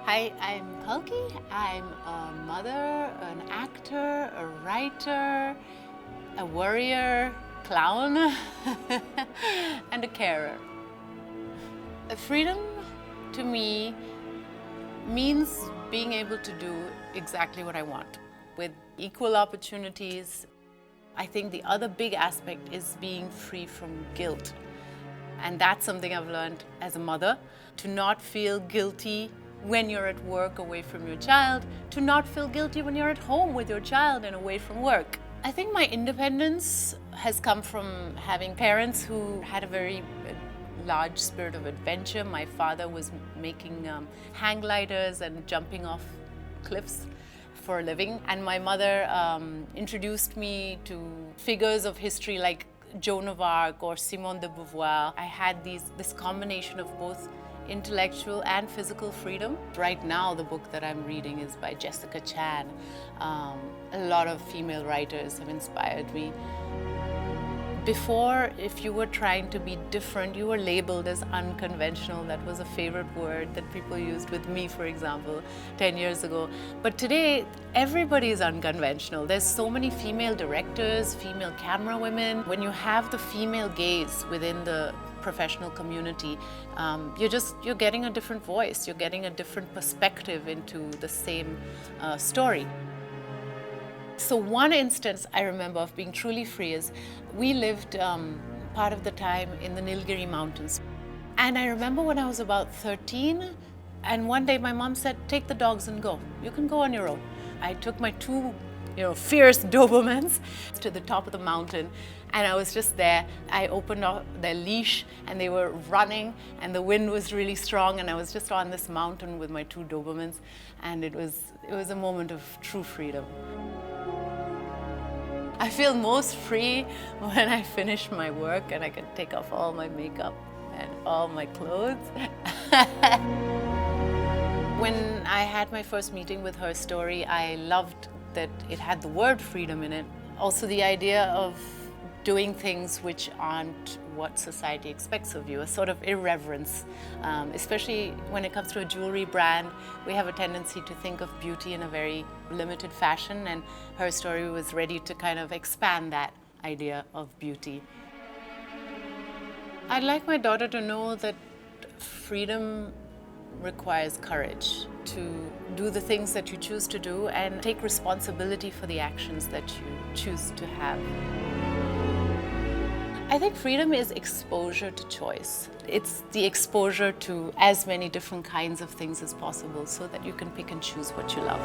Hi, I'm Kalki. I'm a mother, an actor, a writer, a warrior, clown, and a carer. Freedom to me means being able to do exactly what I want with equal opportunities. I think the other big aspect is being free from guilt. And that's something I've learned as a mother, to not feel guilty when you're at work away from your child, to not feel guilty when you're at home with your child and away from work. I think my independence has come from having parents who had a very large spirit of adventure. My father was making hang gliders and jumping off cliffs for a living. And my mother introduced me to figures of history like Joan of Arc or Simone de Beauvoir. I had this combination of both intellectual and physical freedom. Right now, the book that I'm reading is by Jessica Chan. A lot of female writers have inspired me. Before, if you were trying to be different, you were labeled as unconventional. That was a favorite word that people used with me, for example, 10 years ago. But today, everybody is unconventional. There's so many female directors, female camera women. When you have the female gaze within the professional community, you're getting a different voice. You're getting a different perspective into the same story. So one instance I remember of being truly free is we lived part of the time in the Nilgiri mountains. And I remember when I was about 13, and one day my mom said, take the dogs and go. You can go on your own. I took my two fierce Dobermans to the top of the mountain, and I was just there. I opened up their leash and they were running, and the wind was really strong, and I was just on this mountain with my two Dobermans, and it was a moment of true freedom. I feel most free when I finish my work and I can take off all my makeup and all my clothes. When I had my first meeting with Her Story, I loved that it had the word freedom in it. Also the idea of doing things which aren't what society expects of you, a sort of irreverence. Especially when it comes to a jewelry brand, we have a tendency to think of beauty in a very limited fashion, and Her Story was ready to kind of expand that idea of beauty. I'd like my daughter to know that freedom requires courage to do the things that you choose to do and take responsibility for the actions that you choose to have. I think freedom is exposure to choice. It's the exposure to as many different kinds of things as possible so that you can pick and choose what you love.